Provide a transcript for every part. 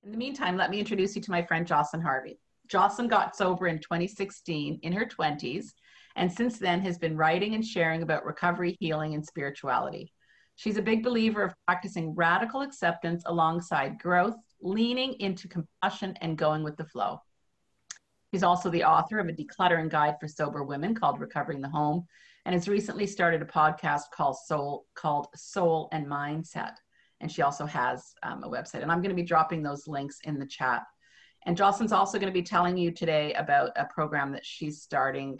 In the meantime, let me introduce you to my friend Jocellyn Harvey. Jocellyn got sober in 2016 in her 20s, and since then has been writing and sharing about recovery, healing, and spirituality. She's a big believer of practicing radical acceptance alongside growth, leaning into compassion and going with the flow. She's also the author of a decluttering guide for sober women called Recovering the Home, and has recently started a podcast called Soul and Mindset. And she also has a website. And I'm going to be dropping those links in the chat. And Jocellyn's also going to be telling you today about a program that she's starting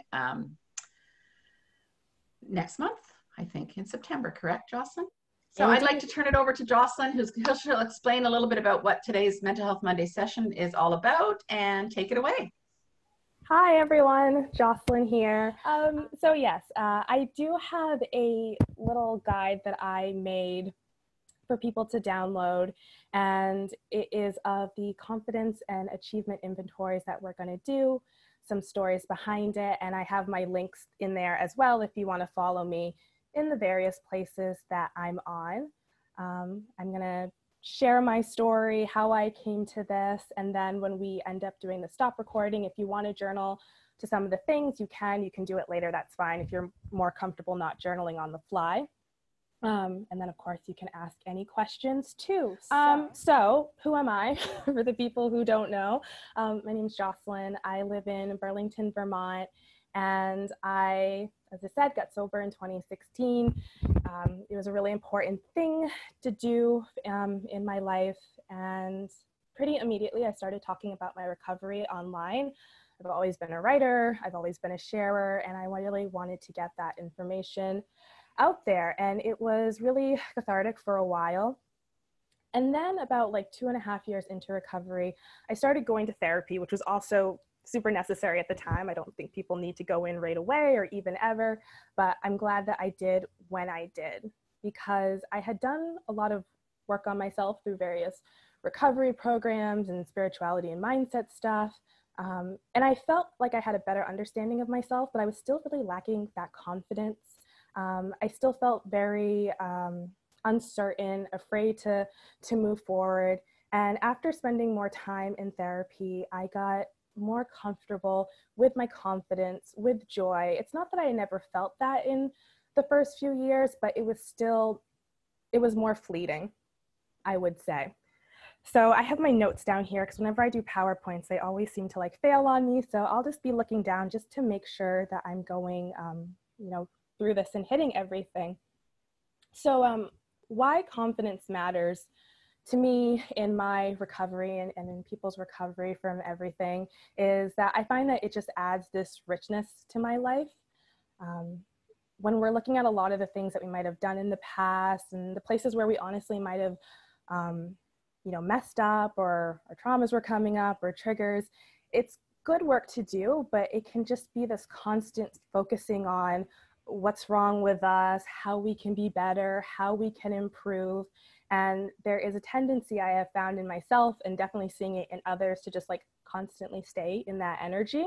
next month, I think, in September. Correct, Jocellyn? So I'd like to turn it over to Jocellyn, who'll explain a little bit about what today's Mental Health Monday session is all about, and take it away. Hi everyone, Jocellyn here. So yes, I do have a little guide that I made for people to download, and it is of the confidence and achievement inventories that we're going to do, some stories behind it, and I have my links in there as well if you want to follow me in the various places that I'm on. I'm going to share my story, how I came to this, and then when we end up doing the stop recording, if you want to journal to some of the things, you can do it later, that's fine if you're more comfortable not journaling on the fly. And then of course you can ask any questions too. So who am I for the people who don't know? My name is Jocellyn. I live in Burlington, Vermont, and I, as I said, got sober in 2016. It was a really important thing to do in my life, and pretty immediately I started talking about my recovery online. I've always been a writer, I've always been a sharer, and I really wanted to get that information out there, and it was really cathartic for a while. And then about like 2.5 years into recovery, I started going to therapy, which was also super necessary at the time. I don't think people need to go in right away or even ever, but I'm glad that I did when I did, because I had done a lot of work on myself through various recovery programs and spirituality and mindset stuff. And I felt like I had a better understanding of myself, but I was still really lacking that confidence. I still felt very uncertain, afraid to move forward. And after spending more time in therapy, I got more comfortable with my confidence, with joy. It's not that I never felt that in the first few years, but it was more fleeting, I would say. So I have my notes down here because whenever I do PowerPoints, they always seem to like fail on me. So I'll just be looking down just to make sure that I'm going, through this and hitting everything. So why confidence matters to me in my recovery and in people's recovery from everything is that I find that it just adds this richness to my life. When we're looking at a lot of the things that we might have done in the past and the places where we honestly might have messed up, or our traumas were coming up, or triggers, it's good work to do, but it can just be this constant focusing on what's wrong with us, how we can be better, how we can improve. And there is a tendency I have found in myself, and definitely seeing it in others, to just like constantly stay in that energy.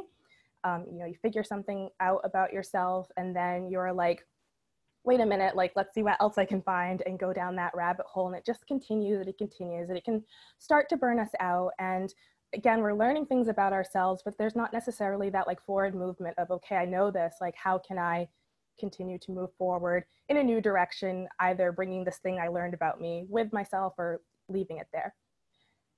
You figure something out about yourself and then you're like, wait a minute, like, let's see what else I can find, and go down that rabbit hole. And it just continues and it continues, and it can start to burn us out. And again, we're learning things about ourselves, but there's not necessarily that like forward movement of, okay, I know this, like, how can I continue to move forward in a new direction, either bringing this thing I learned about me with myself or leaving it there.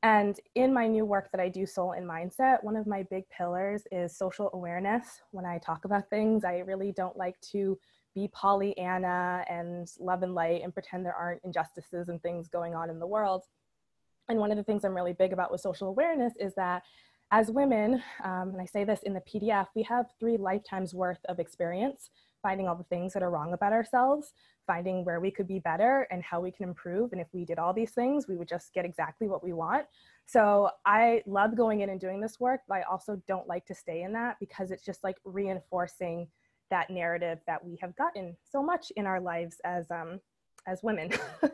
And in my new work that I do, Soul and Mindset, one of my big pillars is social awareness. When I talk about things, I really don't like to be Pollyanna and love and light and pretend there aren't injustices and things going on in the world. And one of the things I'm really big about with social awareness is that as women, and I say this in the PDF, we have 3 lifetimes worth of experience finding all the things that are wrong about ourselves, finding where we could be better and how we can improve. And if we did all these things, we would just get exactly what we want. So I love going in and doing this work, but I also don't like to stay in that, because it's just like reinforcing that narrative that we have gotten so much in our lives as women. So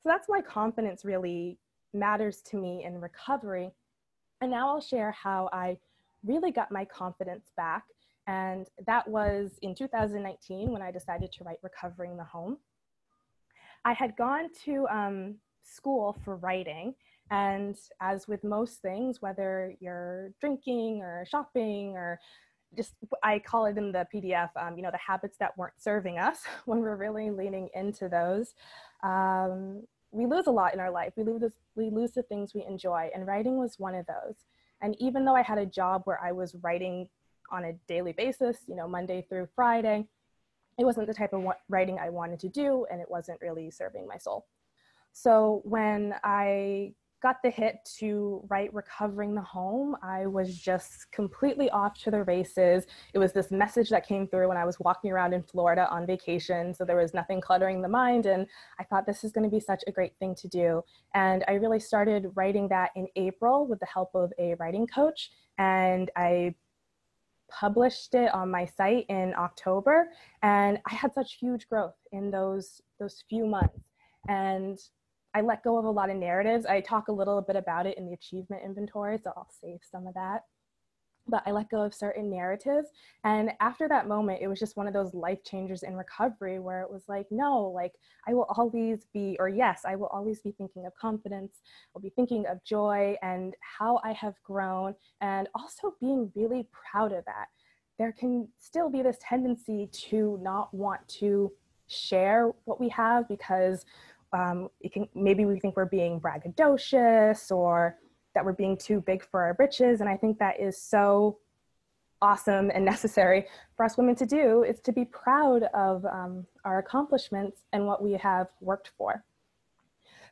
that's why confidence really matters to me in recovery. And now I'll share how I really got my confidence back. And that was in 2019 when I decided to write Recovering the Home. I had gone to school for writing. And as with most things, whether you're drinking or shopping or just, I call it in the PDF, the habits that weren't serving us, when we're really leaning into those, we lose a lot in our life. We lose the things we enjoy, and writing was one of those. And even though I had a job where I was writing on a daily basis, Monday through Friday, it wasn't the type of writing I wanted to do, and it wasn't really serving my soul. So when I got the hit to write Recovering the Home, I was just completely off to the races. It was this message that came through when I was walking around in Florida on vacation, so there was nothing cluttering the mind, and I thought this is going to be such a great thing to do. And I really started writing that in April with the help of a writing coach, and I published it on my site in October, and I had such huge growth in those few months. And I let go of a lot of narratives. I talk a little bit about it in the achievement inventory, so I'll save some of that. But I let go of certain narratives. And after that moment, it was just one of those life changers in recovery where it was like, no, like I will always be, or yes, I will always be thinking of confidence. I'll be thinking of joy and how I have grown, and also being really proud of that. There can still be this tendency to not want to share what we have because maybe we think we're being braggadocious or that we're being too big for our britches. And I think that is so awesome and necessary for us women to do, is to be proud of our accomplishments and what we have worked for.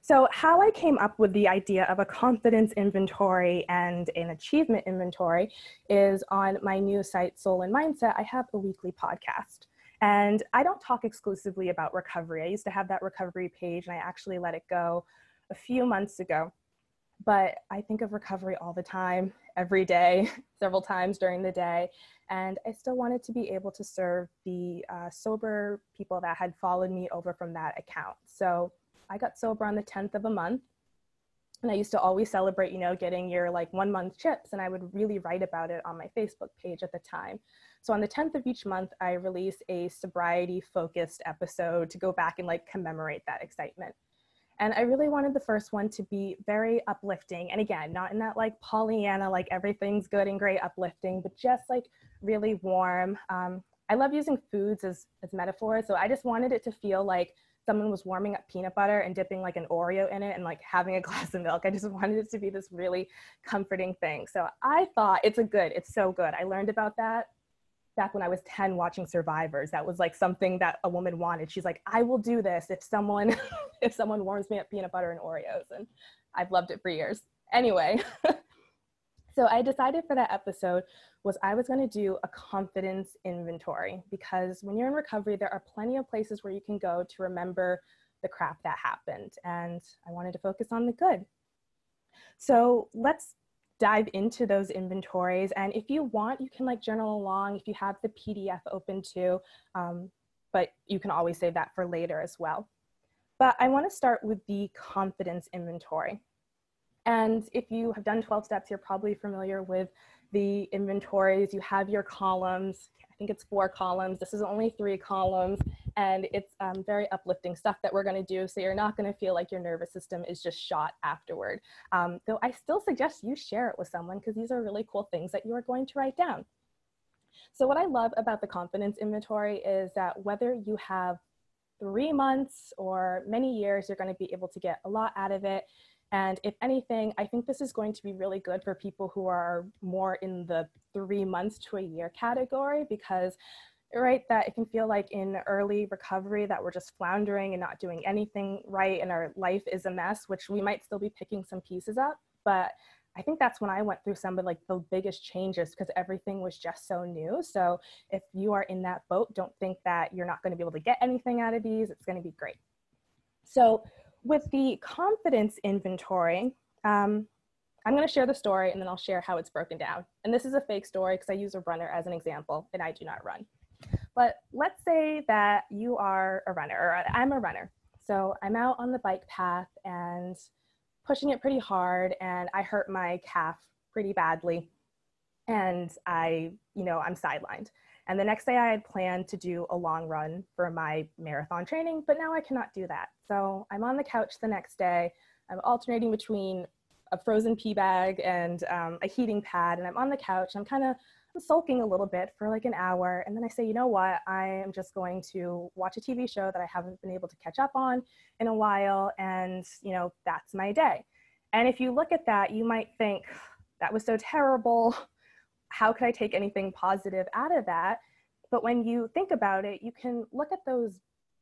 So how I came up with the idea of a confidence inventory and an achievement inventory is on my new site, Soul and Mindset. I have a weekly podcast. And I don't talk exclusively about recovery. I used to have that recovery page, and I actually let it go a few months ago. But I think of recovery all the time, every day, several times during the day. And I still wanted to be able to serve the sober people that had followed me over from that account. So I got sober on the 10th of a month. And I used to always celebrate, getting your 1 month chips. And I would really write about it on my Facebook page at the time. So on the 10th of each month, I release a sobriety focused episode to go back and commemorate that excitement. And I really wanted the first one to be very uplifting. And again, not in that Pollyanna, everything's good and great uplifting, but just really warm. I love using foods as metaphors. So I just wanted it to feel like someone was warming up peanut butter and dipping an Oreo in it and having a glass of milk. I just wanted it to be this really comforting thing. So I thought it's so good. I learned about that back when I was 10 watching Survivors. That was something that a woman wanted. She's like, I will do this if someone warms me up peanut butter and Oreos. And I've loved it for years. Anyway, so I decided for that episode was I was going to do a confidence inventory, because when you're in recovery, there are plenty of places where you can go to remember the crap that happened. And I wanted to focus on the good. So let's dive into those inventories. And if you want, you can journal along if you have the PDF open too, but you can always save that for later as well. But I want to start with the confidence inventory. And if you have done 12 steps, you're probably familiar with the inventories. You have your columns. I think it's 4 columns. This is only 3 columns. And it's very uplifting stuff that we're going to do. So you're not going to feel like your nervous system is just shot afterward. Though I still suggest you share it with someone, because these are really cool things that you are going to write down. So what I love about the confidence inventory is that whether you have 3 months or many years, you're going to be able to get a lot out of it. And if anything, I think this is going to be really good for people who are more in the 3 months to a year category, because that it can feel like in early recovery that we're just floundering and not doing anything right, and our life is a mess, which we might still be picking some pieces up. But I think that's when I went through some of the biggest changes, because everything was just so new. So if you are in that boat, don't think that you're not going to be able to get anything out of these. It's going to be great. So with the confidence inventory, I'm going to share the story, and then I'll share how it's broken down. And this is a fake story because I use a runner as an example, and I do not run. But let's say that you are a runner, or I'm a runner. So I'm out on the bike path and pushing it pretty hard, and I hurt my calf pretty badly. And I'm sidelined. And the next day I had planned to do a long run for my marathon training, but now I cannot do that. So I'm on the couch the next day. I'm alternating between a frozen pea bag and a heating pad, and I'm on the couch. I'm sulking a little bit for like an hour, and then I say, you know what, I am just going to watch a TV show that I haven't been able to catch up on in a while, and that's my day. And if you look at that, you might think, that was so terrible. How could I take anything positive out of that? But when you think about it, you can look at those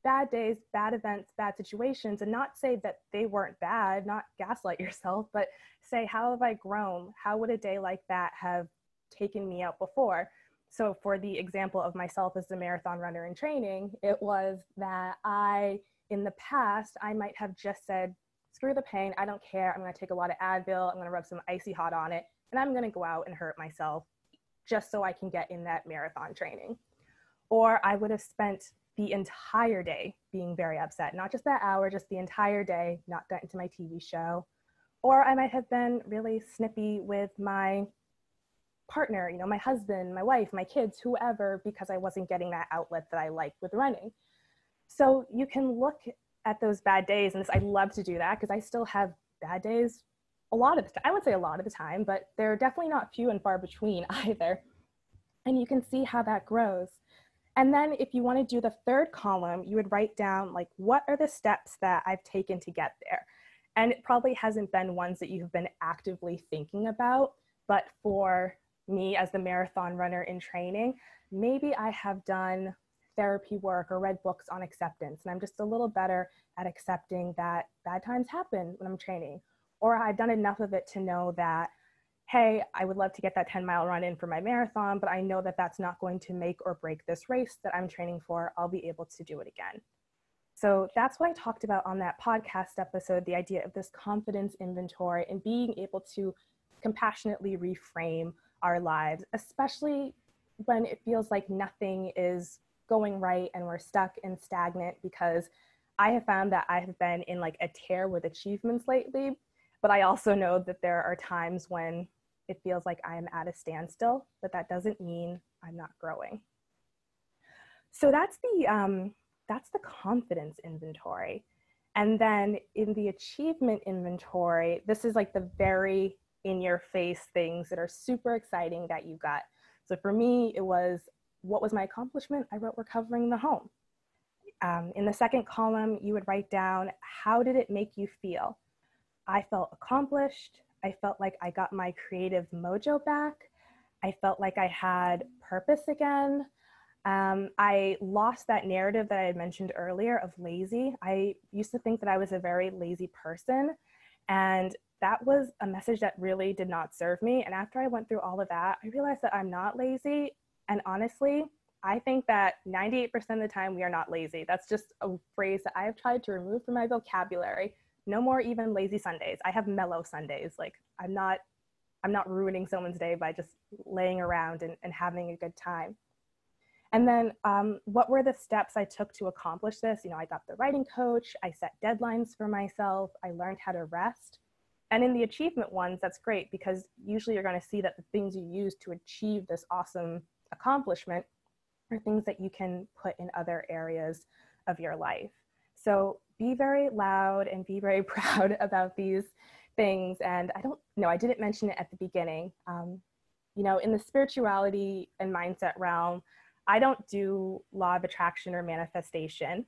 bad days, bad events, bad situations, and not say that they weren't bad, not gaslight yourself, but say, how have I grown? How would a day like that have taken me out before? So for the example of myself as a marathon runner in training, it was that in the past, I might have just said, screw the pain, I don't care, I'm gonna take a lot of Advil, I'm gonna rub some icy hot on it, and I'm gonna go out and hurt myself just so I can get in that marathon training. Or I would have spent the entire day being very upset, not just that hour, just the entire day, not gotten to my TV show. Or I might have been really snippy with my partner, my husband, my wife, my kids, whoever, because I wasn't getting that outlet that I like with running. So you can look at those bad days, and I love to do that because I still have bad days a lot of the time. I would say a lot of the time, but they're definitely not few and far between either. And you can see how that grows. And then if you want to do the third column, you would write down, like, what are the steps that I've taken to get there? And it probably hasn't been ones that you've been actively thinking about, but for me as the marathon runner in training, maybe I have done therapy work or read books on acceptance, and I'm just a little better at accepting that bad times happen when I'm training. Or I've done enough of it to know that, hey, I would love to get that 10-mile run in for my marathon, but I know that that's not going to make or break this race that I'm training for. I'll be able to do it again. So that's what I talked about on that podcast episode, the idea of this confidence inventory and being able to compassionately reframe our lives, especially when it feels like nothing is going right and we're stuck and stagnant, because I have found that I have been in like a tear with achievements lately, but I also know that there are times when it feels like I am at a standstill, but that doesn't mean I'm not growing. So that's the confidence inventory. And then in the achievement inventory, this is like the very in-your-face things that are super exciting that you got. So for me, it was, what was my accomplishment? I wrote recovering the home. In the second column, you would write down, how did it make you feel? I felt accomplished. I felt like I got my creative mojo back. I felt like I had purpose again. I lost that narrative that I had mentioned earlier of lazy. I used to think that I was a very lazy person, and that was a message that really did not serve me. And after I went through all of that, I realized that I'm not lazy. And honestly, I think that 98% of the time we are not lazy. That's just a phrase that I have tried to remove from my vocabulary. No more even lazy Sundays. I have mellow Sundays. Like I'm not ruining someone's day by just laying around and having a good time. And then what were the steps I took to accomplish this? I got the writing coach, I set deadlines for myself, I learned how to rest. And in the achievement ones, that's great because usually you're going to see that the things you use to achieve this awesome accomplishment are things that you can put in other areas of your life. So be very loud and be very proud about these things. And I didn't mention it at the beginning. In the spirituality and mindset realm, I don't do law of attraction or manifestation.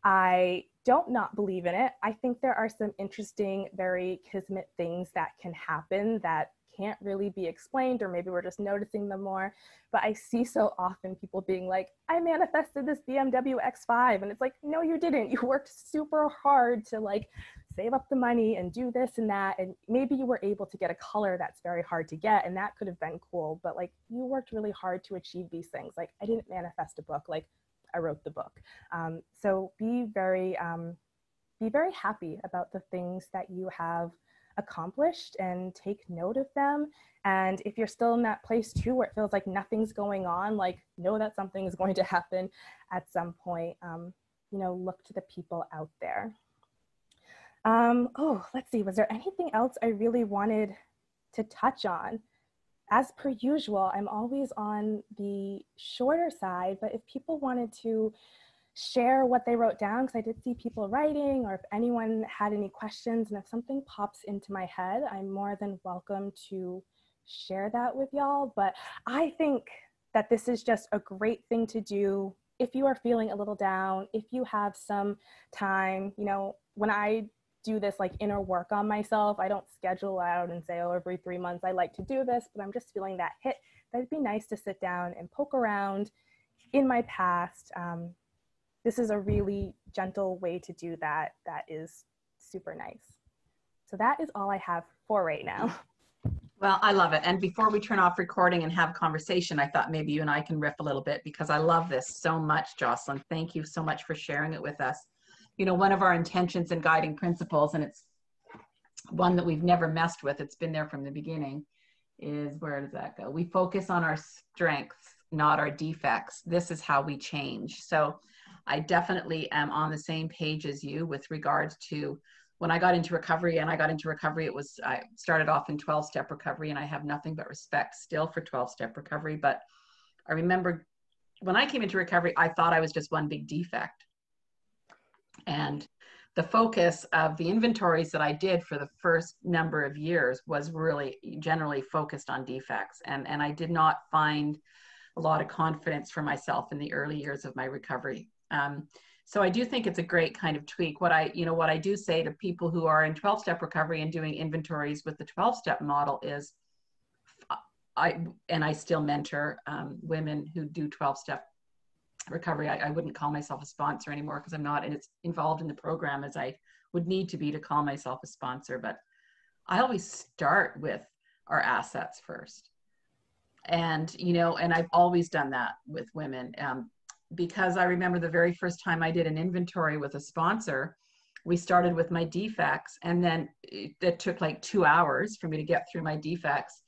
I don't not believe in it. I think there are some interesting, very kismet things that can happen that can't really be explained, or maybe we're just noticing them more. But I see so often people being like, I manifested this BMW X5. And it's like, no, you didn't. You worked super hard to like save up the money and do this and that. And maybe you were able to get a color that's very hard to get, and that could have been cool. But like, you worked really hard to achieve these things. Like, I didn't manifest a book. Like, I wrote the book. So be very happy about the things that you have accomplished and take note of them. And if you're still in that place too, where it feels like nothing's going on, like know that something is going to happen at some point. Look to the people out there. Let's see, was there anything else I really wanted to touch on? As per usual, I'm always on the shorter side, but if people wanted to share what they wrote down, because I did see people writing, or if anyone had any questions. And if something pops into my head, I'm more than welcome to share that with y'all. But I think that this is just a great thing to do if you are feeling a little down, if you have some time. You know, when I do this like inner work on myself, I don't schedule out and say, oh, every 3 months I like to do this, but I'm just feeling that hit. That'd be nice to sit down and poke around in my past. This is a really gentle way to do that. That is super nice. So that is all I have for right now. Well, I love it. And before we turn off recording and have conversation, I thought maybe you and I can riff a little bit, because I love this so much, Jocellyn. Thank you so much for sharing it with us. You know, one of our intentions and guiding principles, and it's one that we've never messed with, it's been there from the beginning, is, where does that go? We focus on our strengths, not our defects. This is how we change. So I definitely am on the same page as you with regards to when I got into recovery. And I started off in 12-step recovery, and I have nothing but respect still for 12-step recovery. But I remember when I came into recovery, I thought I was just one big defect. And the focus of the inventories that I did for the first number of years was really generally focused on defects. And I did not find a lot of confidence for myself in the early years of my recovery. So I do think it's a great kind of tweak. What I do say to people who are in 12-step recovery and doing inventories with the 12-step model is, I still mentor women who do 12-step recovery. I wouldn't call myself a sponsor anymore, because I'm not as involved in the program as I would need to be to call myself a sponsor. But I always start with our assets first. And, and I've always done that with women. Because I remember the very first time I did an inventory with a sponsor, we started with my defects, and then it took like 2 hours for me to get through my defects.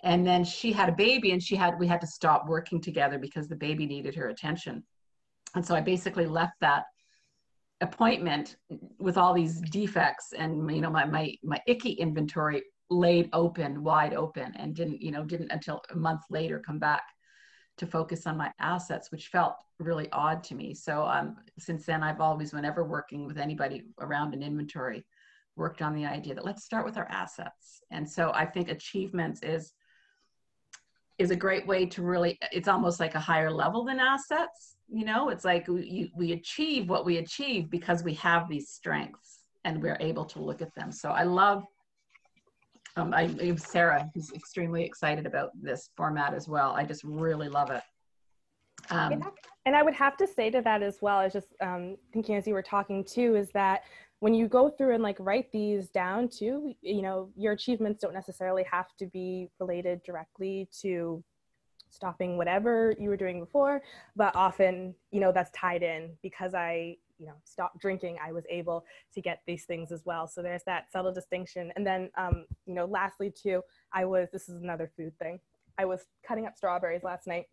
And then she had a baby, and we had to stop working together because the baby needed her attention. And so I basically left that appointment with all these defects, and my icky inventory laid wide open, and didn't until a month later come back to focus on my assets, which felt really odd to me. So since then, I've always, whenever working with anybody around an inventory, worked on the idea that let's start with our assets. And so I think achievements is a great way to really, it's almost like a higher level than assets. It's like we achieve what we achieve because we have these strengths and we're able to look at them. So I love, Sarah, who's extremely excited about this format as well. I just really love it. Yeah. And I would have to say to that as well, I was just thinking as you were talking too, is that when you go through and like write these down too, your achievements don't necessarily have to be related directly to stopping whatever you were doing before, but often, that's tied in. Because I stopped drinking, I was able to get these things as well. So there's that subtle distinction. And then, lastly too, this is another food thing. I was cutting up strawberries last night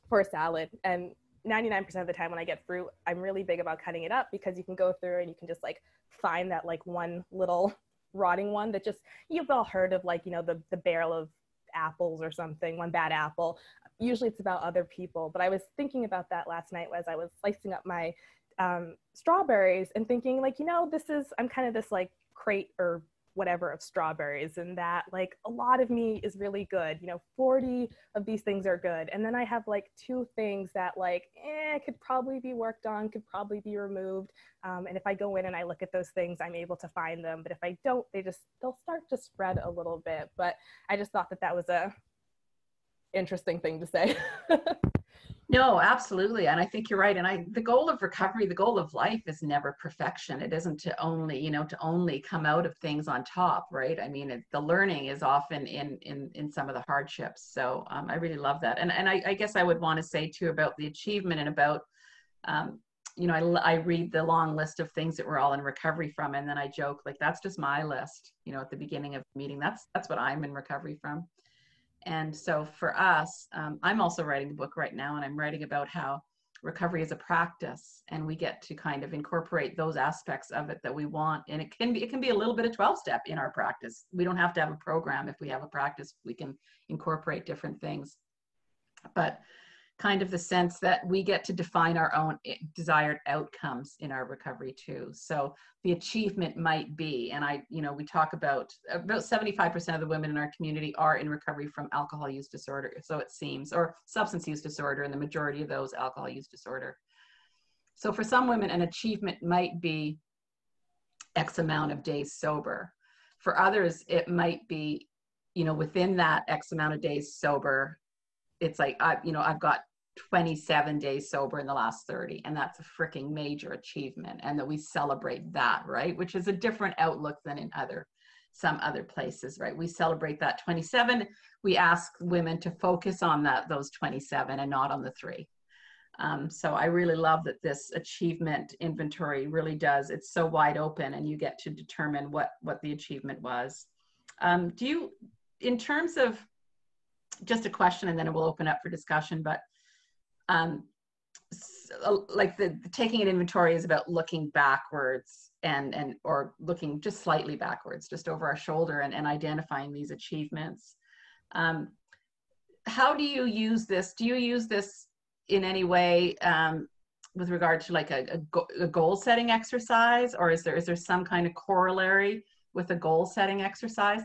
for a salad, and 99% of the time when I get fruit, I'm really big about cutting it up, because you can go through and you can just like find that like one little rotting one that just, you've all heard of like, the barrel of apples or something, one bad apple. Usually it's about other people. But I was thinking about that last night as I was slicing up my strawberries and thinking like, I'm kind of this like crate or whatever of strawberries, and that like a lot of me is really good. 40 of these things are good. And then I have like 2 things that like, could probably be worked on, could probably be removed. And if I go in and I look at those things, I'm able to find them. But if I don't, they'll start to spread a little bit. But I just thought that was a interesting thing to say. No, absolutely. And I think you're right. And the goal of recovery, the goal of life is never perfection. It isn't to only come out of things on top, right? I mean, the learning is often in some of the hardships. So I really love that. And I guess I would want to say too about the achievement and about, I read the long list of things that we're all in recovery from. And then I joke, like, that's just my list, at the beginning of the meeting, that's what I'm in recovery from. And so for us, I'm also writing a book right now, and I'm writing about how recovery is a practice, and we get to kind of incorporate those aspects of it that we want. And it can be a little bit of 12-step in our practice. We don't have to have a program. If we have a practice, we can incorporate different things. But kind of the sense that we get to define our own desired outcomes in our recovery too. So the achievement might be, and we talk about 75% of the women in our community are in recovery from alcohol use disorder. So it seems, or substance use disorder, and the majority of those alcohol use disorder. So for some women, an achievement might be X amount of days sober. For others, it might be, within that X amount of days sober, it's like, I've got 27 days sober in the last 30, and that's a freaking major achievement, and that we celebrate that, right? Which is a different outlook than in some other places, right? We celebrate that 27. We ask women to focus on those 27 and not on the 3. So I really love that this achievement inventory really does, it's so wide open, and you get to determine what the achievement was. In terms of, just a question and then it will open up for discussion, but like the taking an inventory is about looking backwards or looking just slightly backwards, just over our shoulder, and identifying these achievements. How do you use this? Do you use this in any way with regard to like a goal setting exercise, or is there some kind of corollary with a goal setting exercise?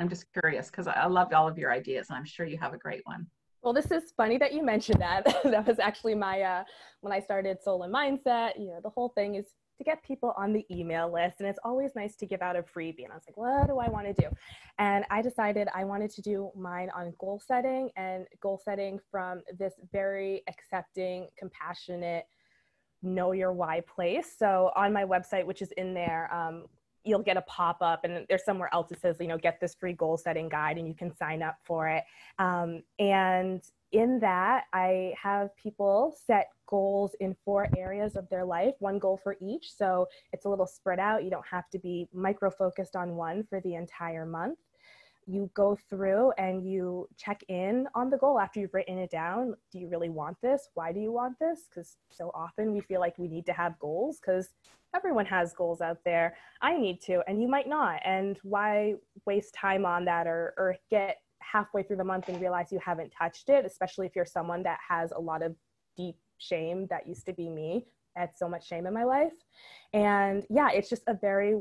I'm just curious, because I loved all of your ideas, and I'm sure you have a great one. Well, this is funny that you mentioned that. That was actually my, when I started Soul and Mindset, the whole thing is to get people on the email list. And it's always nice to give out a freebie. And I was like, what do I want to do? And I decided I wanted to do mine on goal setting, and goal setting from this very accepting, compassionate, know your why place. So on my website, which is in there, you'll get a pop-up, and there's somewhere else that says, get this free goal setting guide, and you can sign up for it. And in that, I have people set goals in 4 areas of their life, 1 goal for each. So it's a little spread out. You don't have to be micro-focused on one for the entire month. You go through and you check in on the goal after you've written it down. Do you really want this? Why do you want this? Because so often we feel like we need to have goals because everyone has goals out there. I need to, and you might not. And why waste time on that or get halfway through the month and realize you haven't touched it, especially if you're someone that has a lot of deep shame. That used to be me. I had so much shame in my life. And yeah, it's just a very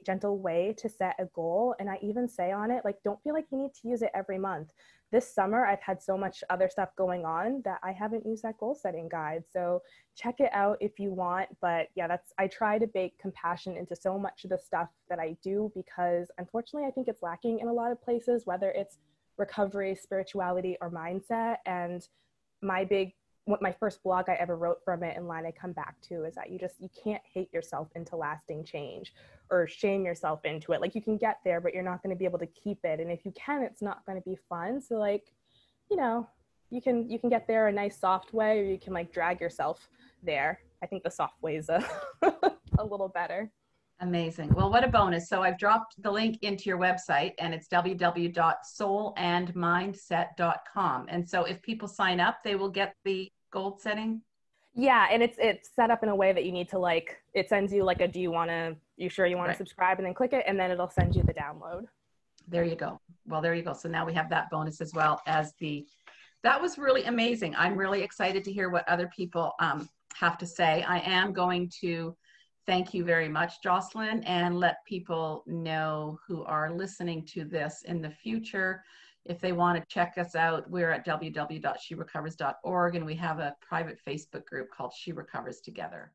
gentle way to set a goal. And I even say on it, like, don't feel like you need to use it every month. This summer, I've had so much other stuff going on that I haven't used that goal setting guide. So check it out if you want. But yeah, I try to bake compassion into so much of the stuff that I do, because unfortunately, I think it's lacking in a lot of places, whether it's recovery, spirituality, or mindset. And my first blog I ever wrote from it, and line I come back to, is that you can't hate yourself into lasting change or shame yourself into it. Like, you can get there, but you're not going to be able to keep it. And if you can, it's not going to be fun. So like, you can get there a nice soft way, or you can like drag yourself there. I think the soft way is a little better. Amazing. Well, what a bonus. So I've dropped the link into your website, and it's www.soulandmindset.com. And so if people sign up, they will get the goal setting. Yeah, and it's set up in a way that you need to, like, it sends you like you sure you want to subscribe, and then click it, and then it'll send you the download. There you go. Well, there you go. So now we have that bonus as well as that was really amazing. I'm really excited to hear what other people have to say. I am going to thank you very much, Jocellyn, and let people know who are listening to this in the future. If they want to check us out, we're at www.sherecovers.org, and we have a private Facebook group called She Recovers Together.